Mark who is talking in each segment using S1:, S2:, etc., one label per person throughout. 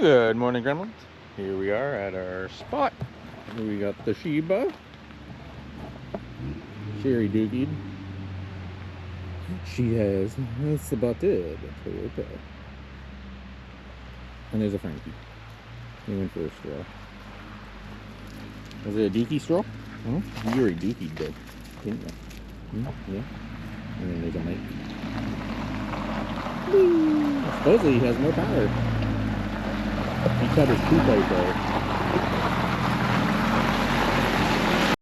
S1: Good morning, gremlins. Here we are at our spot. We got the Sheba. Sherry Dookie. She has, that's about it. That's what right there. And there's a Frankie. He went for a straw. Was it a Dookie straw? Huh? You already Dookie did, didn't you? Yeah. And then there's a Mike. Supposedly he has more power. He cut his poop out there.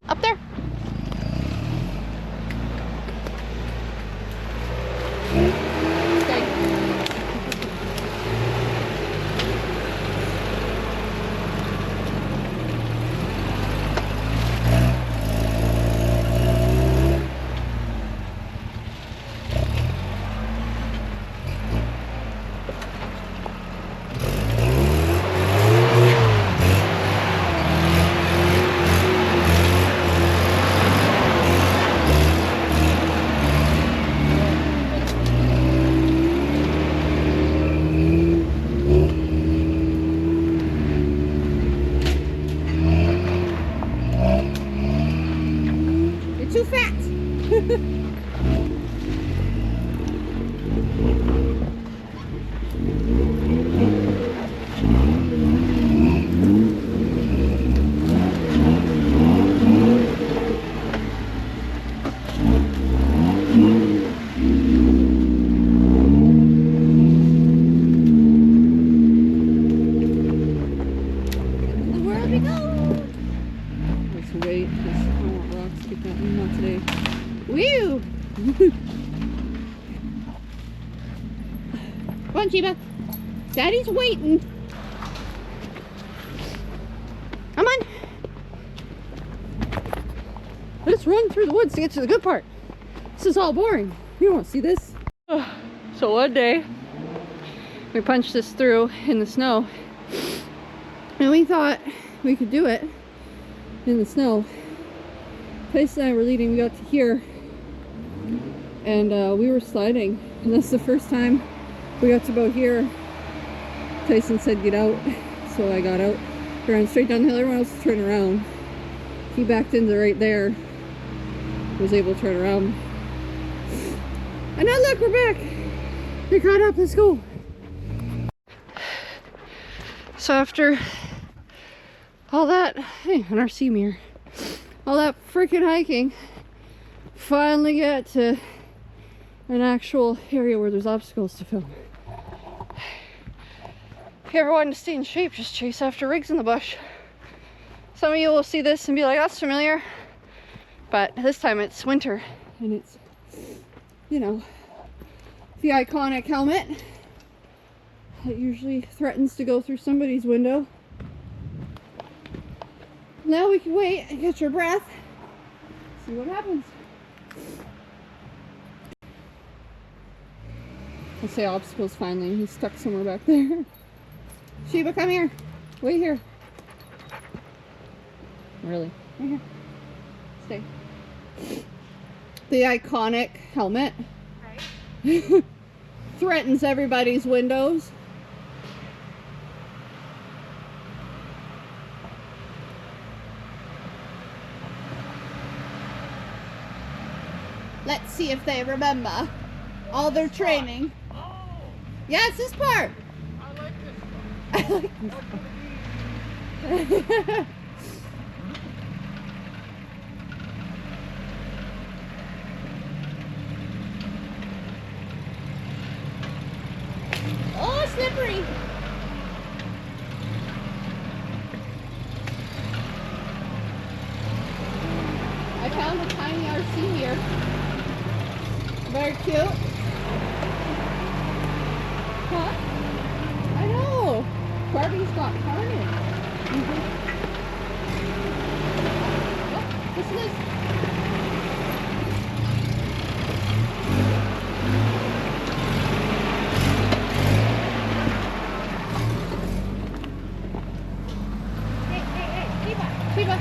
S2: Up there. Too fat. Where we go? Let's wait. I want rocks to get that one out today. Woo! Come on, Sheba. Daddy's waiting. Come on. Let's run through the woods to get to the good part. This is all boring. You don't want to see this. So one day, we punched this through in the snow. And we thought we could do it in the snow. Tyson and I were leading, we got to here. And we were sliding. And that's the first time we got to about here. Tyson said get out. So I got out. We ran straight down the hill. Everyone else was turning around. He backed into right there. Was able to turn around. And now look, we're back. They caught up. Let's go. So after all that, hey, on our sea mirror, all that freaking hiking, finally get to an actual area where there's obstacles to film. If you ever wanted to stay in shape, just chase after rigs in the bush. Some of you will see this and be like, that's familiar. But this time it's winter and it's, you know, the iconic helmet that usually threatens to go through somebody's window. Now we can wait and get your breath. See what happens. I say obstacles finally. He's stuck somewhere back there. Sheba, come here. Wait here. Really? Right here. Stay. The iconic helmet. Right. Threatens everybody's windows. Let's see if they remember all their training.
S1: Oh.
S2: Yeah, it's this part.
S1: I like this one.
S2: I like this part. Oh, slippery. I found a tiny RC here. Very cute. Huh? I know. Barbie's got carnage. Oh, listen to this. Hey, Sheba.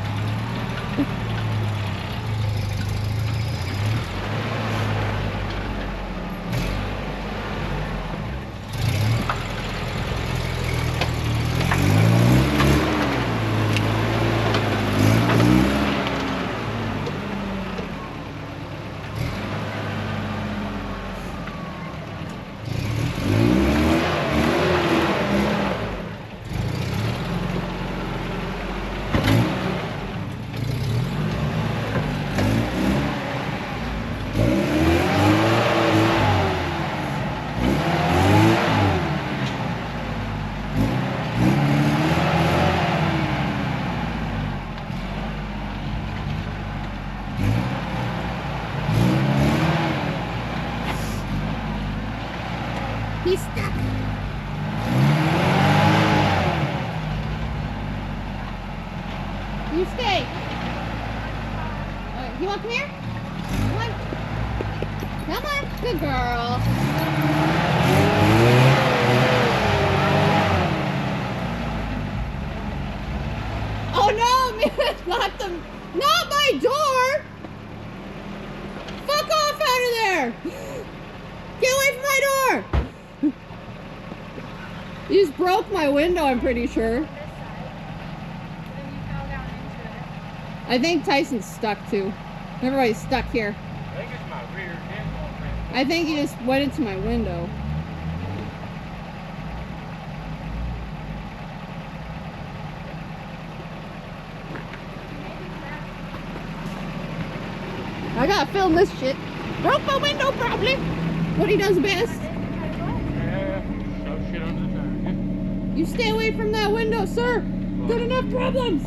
S2: Lock them. Not my door! Fuck off out of there! Get away from my door! You just broke my window, I'm pretty sure. I think Tyson's stuck too. Everybody's stuck here.
S3: I think it's my rear end.
S2: I think he just went into my window. I gotta film this shit. Broke my window probably. What he does best.
S3: Yeah, shove shit under the tire.
S2: You stay away from that window, sir. Got enough problems.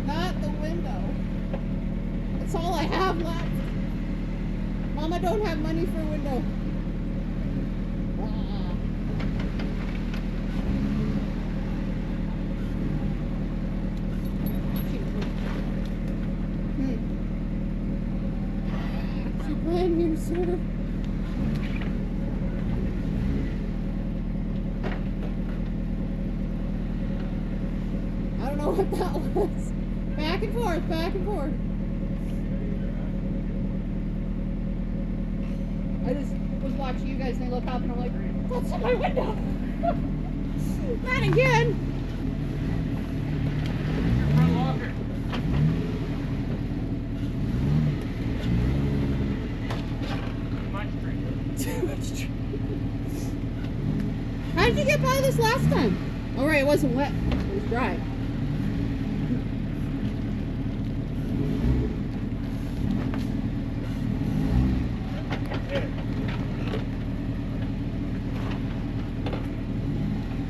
S2: Not the window. That's all I have left. Mama don't have money for a window. It's brand new, sir. I don't know what that was. Back and forth, back and forth. I just was watching you guys and I look up and I'm like, that's in my window. Not again.
S3: Your front locker.
S2: Too much tree. How did you get by this last time? Oh right, it wasn't wet. It was dry.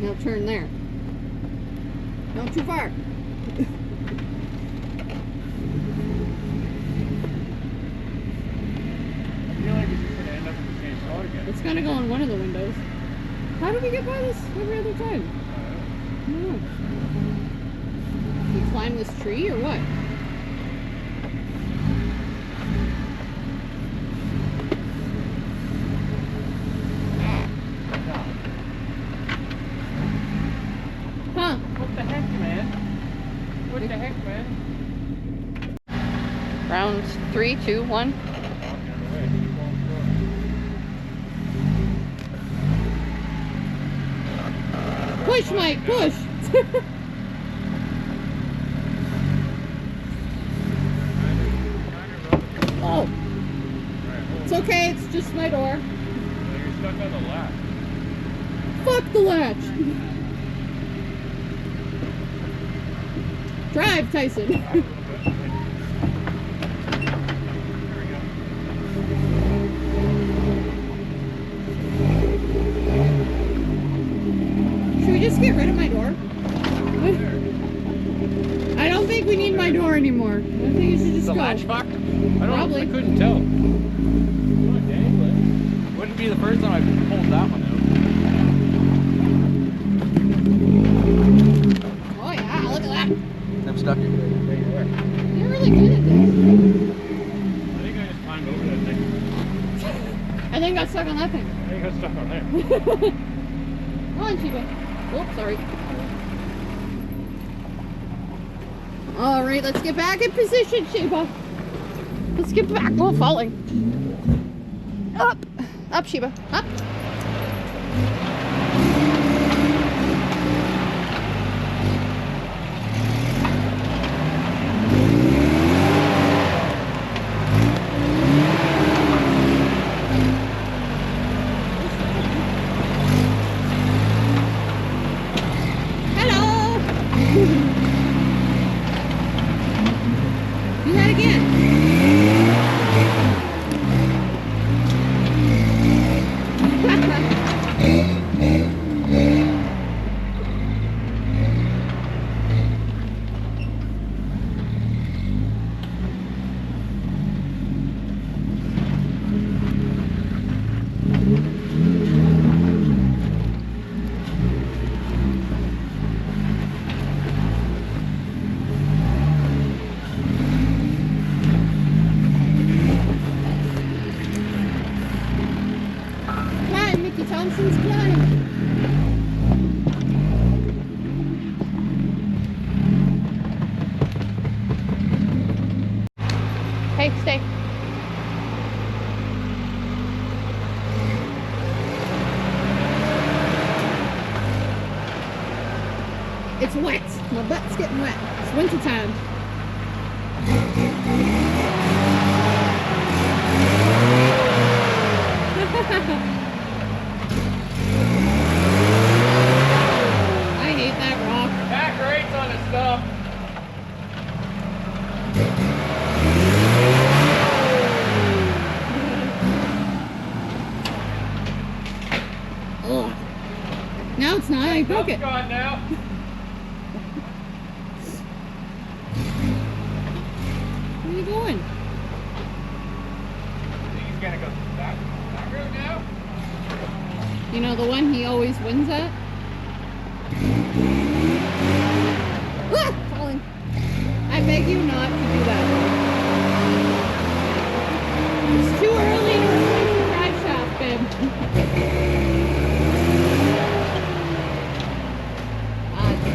S2: Now turn there. No, too far.
S3: I feel like it's just going to end up in the same spot again.
S2: It's gonna go in one of the windows. How do we get by this every other time? I don't know. You climb this tree or what? Huh?
S3: What the heck, man? What the heck, man?
S2: Round 3, 2, 1. Push, Mike, push! Oh! It's okay, it's just my door.
S3: You're stuck on the latch.
S2: Fuck the latch! Drive, Tyson. Should we just get rid of my door? I don't think we need my door anymore. I think you should just
S3: The
S2: go.
S3: latch fucked?
S2: Probably.
S3: I couldn't tell. Wouldn't be the first time I pulled that one out.
S2: Oh yeah, look at that.
S1: I'm stuck here.
S2: You're really good at this.
S3: I think I just climbed over that thing.
S2: I think I got stuck on that thing.
S3: I think I got stuck on there.
S2: Come on, Chiba. Oh, sorry. Alright, let's get back in position, Shiba. Let's get back. Oh, falling. Up. Up, Shiba. Up. Hello. Do that again. wet. My butt's getting wet. It's winter time. I hate that rock.
S3: Back rates on the stuff.
S2: Ugh. No, it's not. I broke it.
S3: Gone now.
S2: Where are you going?
S3: I think he's gonna go back road now.
S2: You know the one he always wins at? Ah! Falling. I beg you not to do that. It's too early to replace the drive shaft, babe. Ah, it's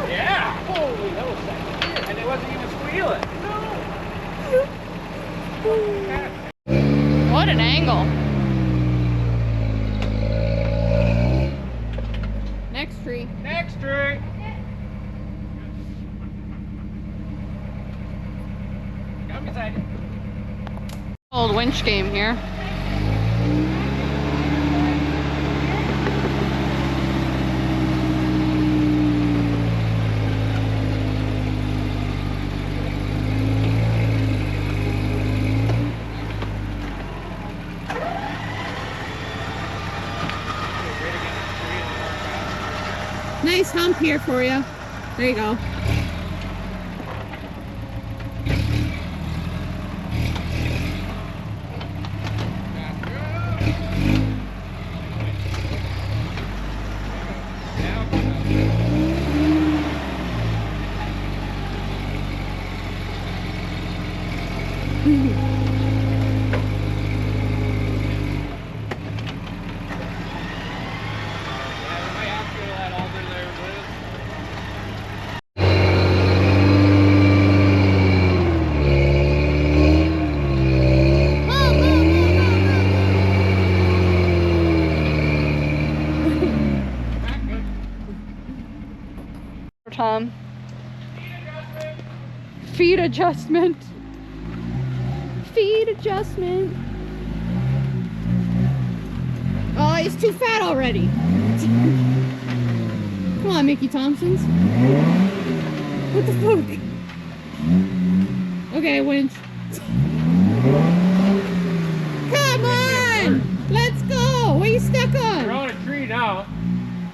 S3: Yeah. Holy, that was sick. And it wasn't even squealing. No.
S2: What an angle. Next tree.
S3: Next tree. Come beside you.
S2: Old winch game here. Nice hump here for you. There you go. Tom. Feet adjustment. Feet adjustment. Oh, he's too fat already. Come on, Mickey Thompsons. What the fuck? Okay, Winch. Come on! Let's go! What are you stuck
S3: We're
S2: on?
S3: on a tree now.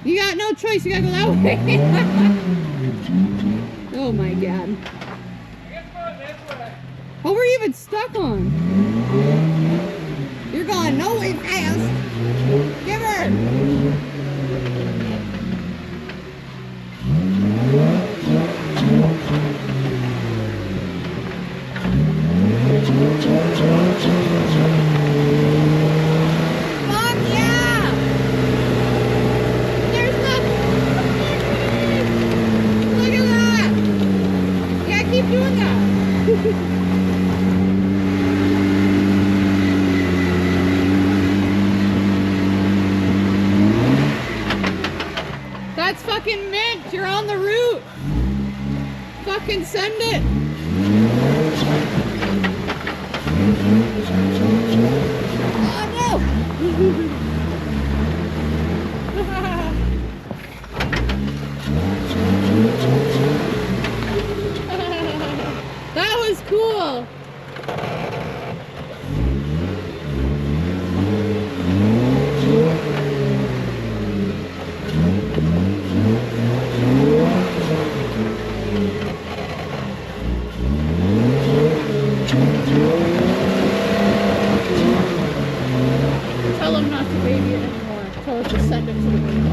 S2: You got no choice, you gotta go that way. Oh my god.
S3: I guess going this way.
S2: What were you even stuck on? You're going no way fast. Give her! Fuck yeah! There's nothing! Look at that! Yeah, keep doing that! That's fucking mint! You're on the route! Fucking send it! Oh no! That was cool! tell him not to baby it anymore. Tell us to send it to the wind.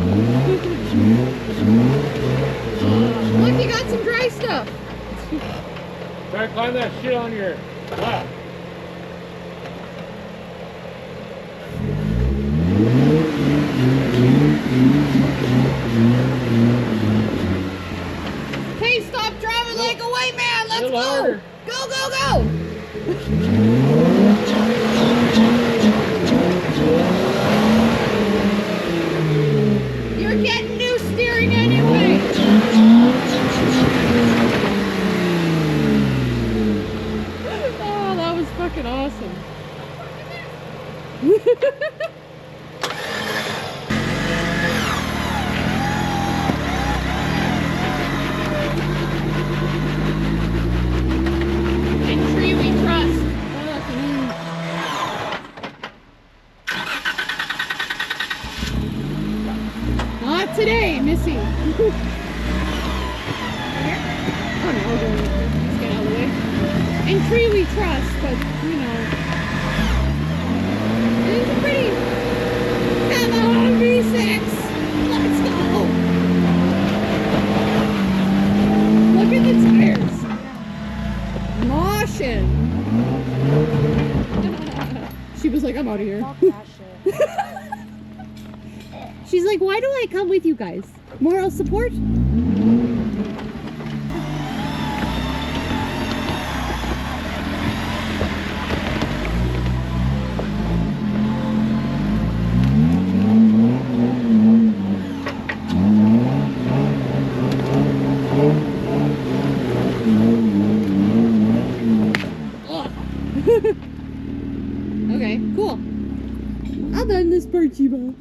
S2: Look, you got some dry stuff.
S3: Try to climb that shit on your lap.
S2: Hey, stop driving like a white man. Let's
S3: Little
S2: go.
S3: harder.
S2: Go, go, go. You're getting new steering anyway. Oh, that was fucking awesome. And tree we trust. Not today, Missy. Oh no, we're going. Let's get out of the way. And tree we trust, but you know, it's a pretty. Come on, V6. Let's go. Look at the tires. Motion. She was like, I'm out of here. She's like, why do I come with you guys? Moral support? Okay, cool. I'll done this part, Chiba.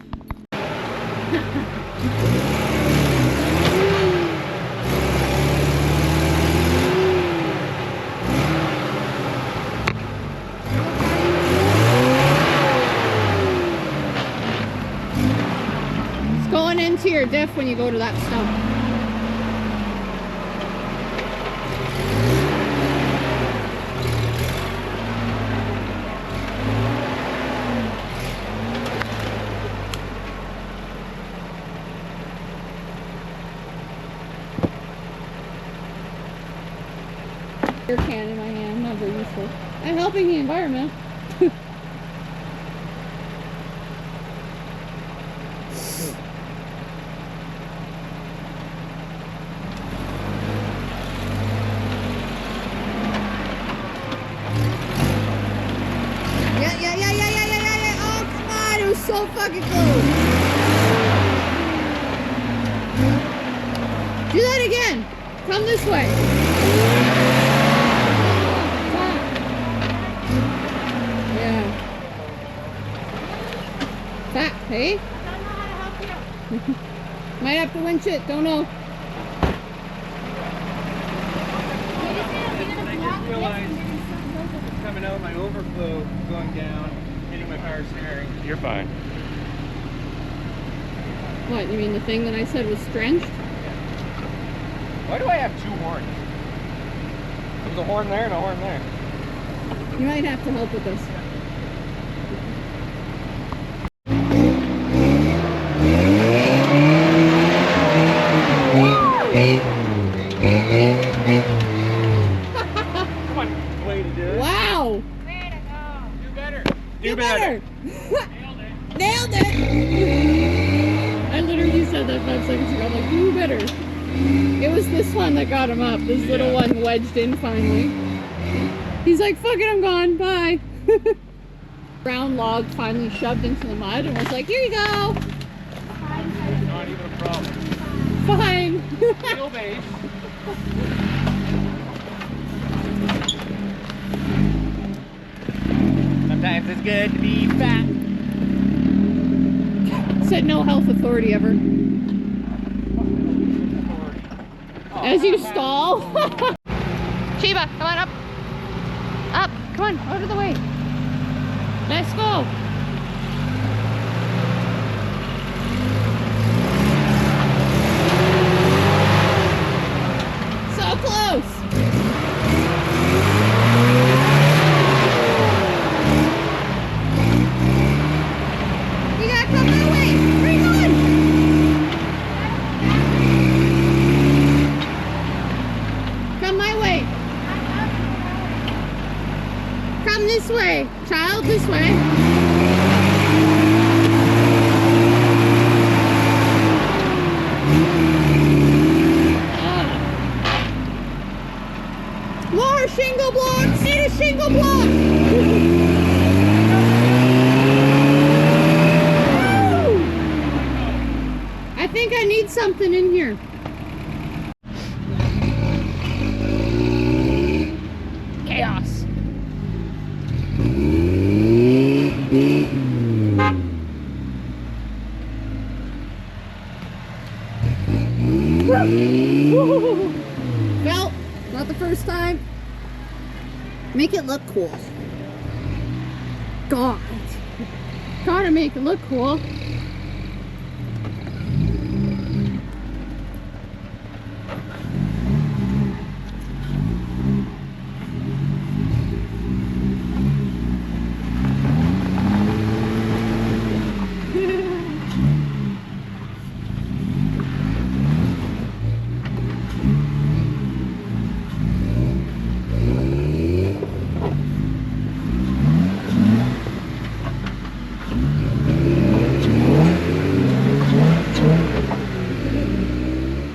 S2: It's going into your diff when you go to that stump. Beer can in my hand, not very useful. I'm helping the environment. Yeah. Oh, come on, it was so fucking close. Do that again. Come this way. Back, hey? I don't know how to help you. Might have to winch it, don't know.
S3: I just realized it's coming out, my overflow going down, hitting my power steering. You're fine.
S2: What, you mean the thing that I said was drenched?
S3: Why do I have two horns? There's a horn there and a horn there.
S2: You might have to help with this.
S3: Come on, way to do it.
S2: Wow!
S4: Way to go.
S3: Do better.
S2: Do better!
S3: Nailed it.
S2: Nailed it! I literally said that 5 seconds ago. I'm like, do better. It was this one that got him up. This little one wedged in finally. He's like, fuck it, I'm gone. Bye. Brown log finally shoved into the mud and was like, here you go.
S3: Not even a problem.
S2: Fine.
S3: Wheelbase. Sometimes it's good to be fat.
S2: Said no health authority ever. As you stall. Chiba, come on up. Up, come on, out of the way. Let's go. So close. this way. More shingle blocks! Need a shingle block! I think I need something in here. Chaos. Well, not the first time. Make it look cool. God. Gotta make it look cool.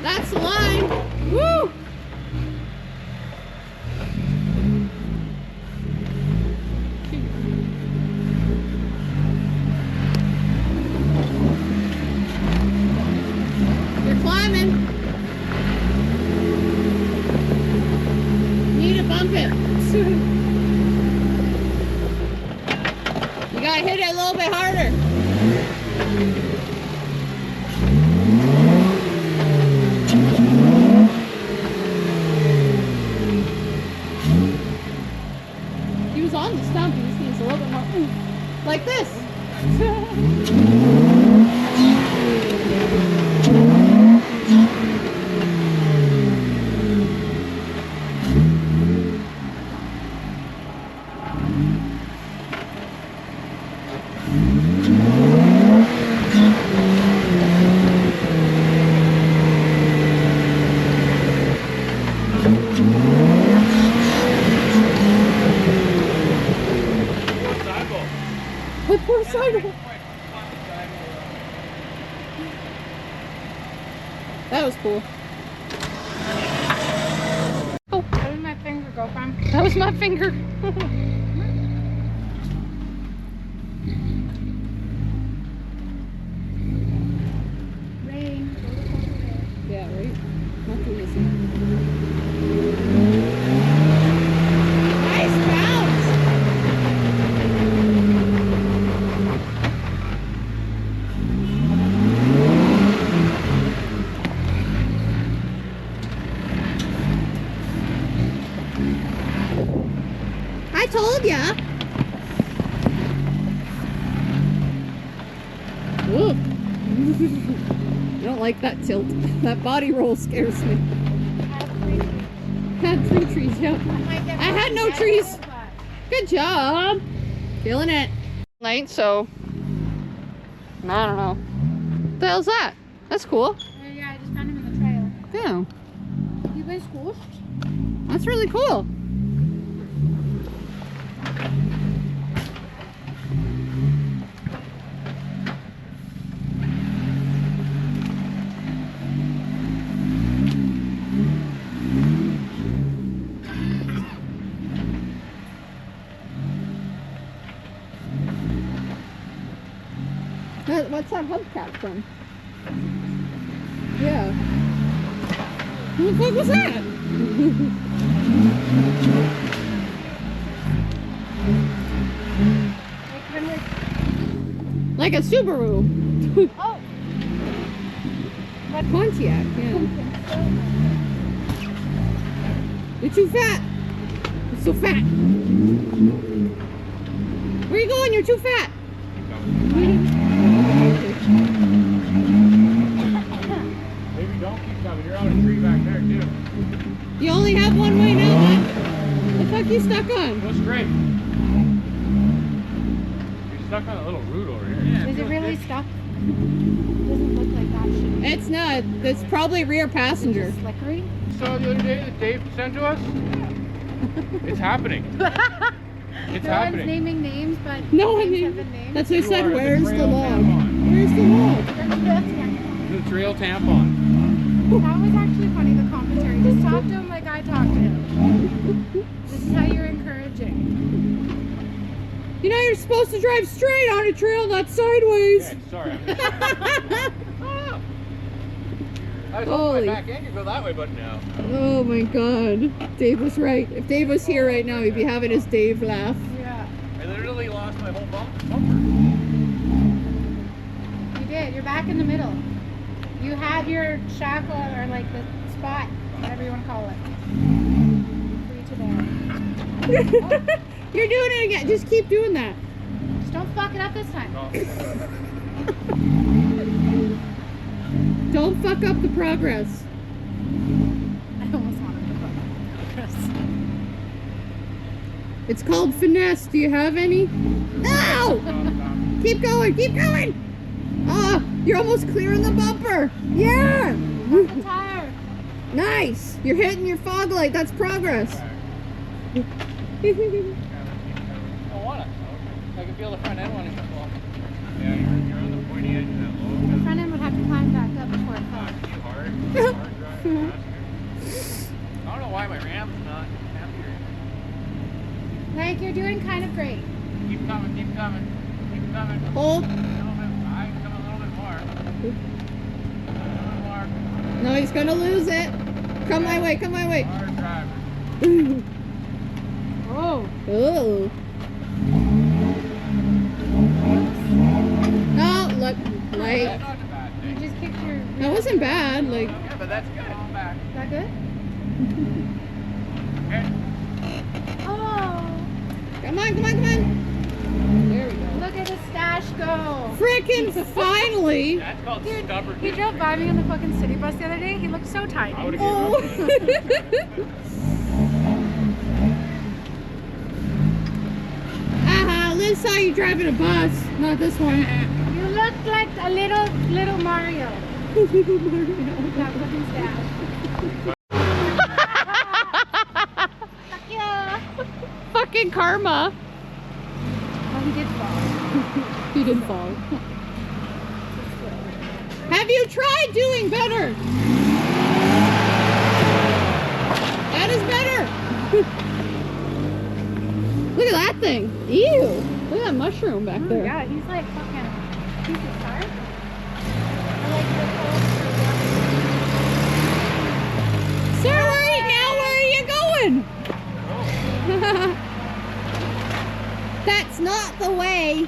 S2: That's the line. Woo! You're climbing. Need to bump it. You gotta hit it a little bit harder. He was on the stump, he just needs a little bit more oomph. Like this. What poor sidewalk? That was cool. Oh,
S4: Where did my finger go from?
S2: that was my finger.
S4: Rain.
S2: Yeah, right? Nothing is nice bounce! I told ya! Ooh. I don't like that tilt. That body roll scares me. Had 3 trees, yeah. I had no trees. Good job. Feeling it. Late, so I don't know. What the hell's that? That's cool.
S4: Yeah, I just found him in the trail.
S2: Yeah.
S4: You been squished?
S2: That's really cool. What's that hubcap from? Yeah. What the fuck was that? Like a Subaru.
S4: Oh!
S2: Pontiac, yeah. You're too fat. You're so fat. Where you going? You're too fat.
S3: Maybe don't keep coming. You're on a tree back there too.
S2: You only have one way now, man. The fuck you stuck on?
S3: Feels great. You're stuck on a little root over here. Yeah,
S4: Is it really stuck? Doesn't look like that shit.
S2: It's not. It's probably rear passenger.
S4: Is it slippery?
S3: Saw the other day that Dave sent to us. It's happening. It's
S4: No
S3: happening.
S4: one's naming names, but
S2: No one
S4: names have
S2: named-
S4: been named.
S2: That's what I
S3: You
S2: said.
S3: are the
S2: Where's the
S3: trail
S2: log?
S3: tampon.
S2: Where's the log?
S3: The trail tampon.
S4: That was actually funny, the commentary. Just talk to him like I talk to him. This is how you're encouraging.
S2: You know you're supposed to drive straight on a trail, not sideways.
S3: Yeah, sorry. I was
S2: Holy.
S3: hoping my back end could go that way, but no.
S2: Oh my god. Dave was right. If Dave was here right now, he'd be having his Dave laugh.
S4: Yeah.
S3: I literally lost my whole bumper.
S4: You did. You're back in the middle. You had your shackle or like the spot, whatever you want to call it. Free today.
S2: You're doing it again. Just keep doing that.
S4: Just don't fuck it up this time.
S2: Don't fuck up the progress.
S4: I almost wanted to fuck up Chris.
S2: It's called finesse. Do you have any? No! Keep going. Keep going. Ah, you're almost clearing the bumper. Yeah.
S4: The tire.
S2: Nice. You're hitting your fog light. That's progress.
S3: I want it. I can feel the front end when it comes off. Yeah, you're on the pointy edge of that low.
S4: The front end would have to climb back up before it falls.
S3: Hard drive. I don't know why my Ram's not happier.
S4: Like you're doing kind of great.
S3: Keep coming, keep coming, keep coming.
S2: Hold.
S3: A little bit, I can come a little bit more. A little more.
S2: No, he's gonna lose it. Come my way. Come my way.
S3: Hard driver.
S4: Oh.
S2: Oh. No, look, like
S3: That's not a bad
S4: You
S3: thing.
S4: just kicked your.
S2: that wasn't bad. Like,
S3: Yeah, but that's good. I'm back.
S4: Is that good?
S3: Okay.
S4: Oh.
S2: come on, come on, come on. There we go.
S4: Look at the stash go.
S2: Frickin' finally.
S3: That's called stubborn.
S4: He drove by me on the fucking city bus the other day. He looked so tight.
S3: I would've
S2: Oh. Aha, Liz saw you driving a bus, not this one.
S4: You look like a little Mario. That fucking stash. Fuck yeah.
S2: Fucking karma.
S4: Oh, he did fall.
S2: He did fall. Have you tried doing better? That is better. Look at that thing. Ew. Look at that mushroom back there.
S4: Yeah, he's like fucking piece of tart. I like the
S2: Sir, where are you going? That's not the way.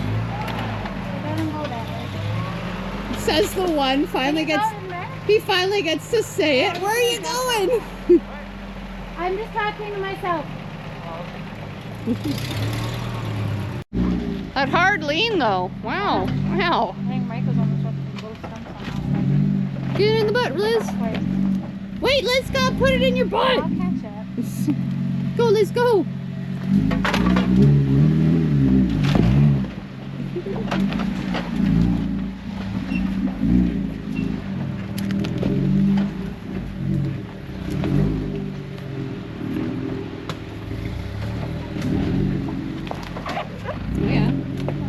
S4: Let him go that way.
S2: Says the one finally
S4: Can you
S2: gets
S4: go in there?
S2: he finally gets to say it. Where are you going?
S4: I'm just talking to myself.
S2: That hard lean though. Wow. Wow.
S4: I think Mike was almost up to both stumps on
S2: Get it in the butt, Liz.
S4: that.
S2: Wait, Liz, go put it in your butt.
S4: I'll catch it.
S2: Go, Liz, go. Yeah.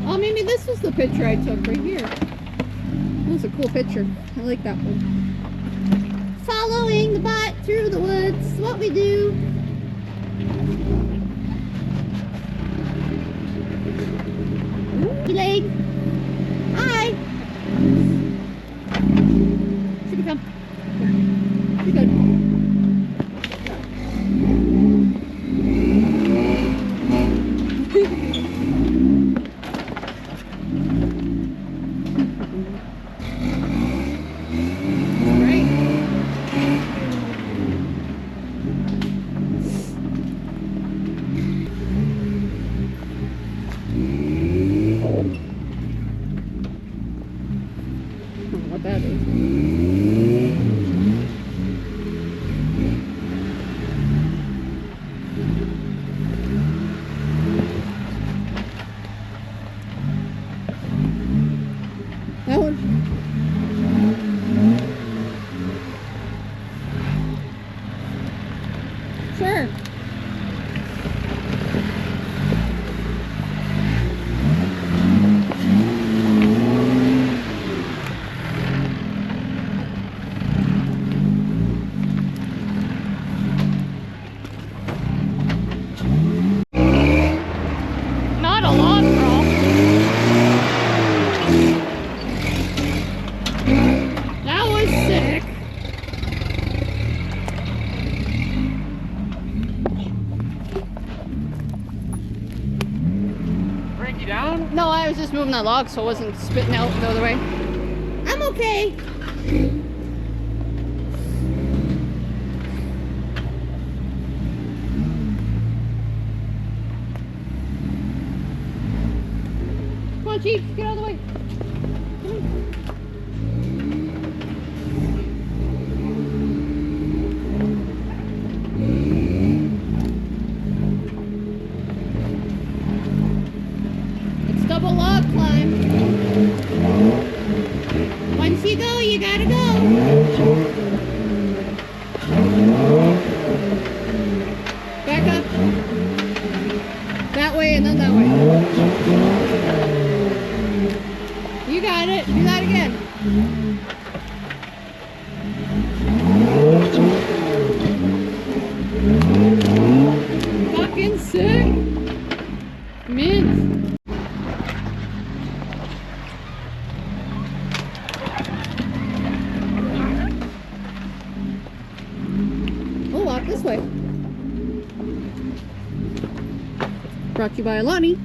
S2: Oh, maybe this was the picture I took right here. That was a cool picture. I like that one. Following the bot through the woods, what we do. Ooh, leg. Hi. Should we come? Be good. What that is. moving that log so it wasn't spitting out the other way. I'm okay. Come on, Chief, get out of the way. Come on. It's double log climb. Once you go, you gotta go. Back up. That way and then that way. You got it. Do that again. Fucking sick. Mint. We'll walk this way. Brought to you by Alani.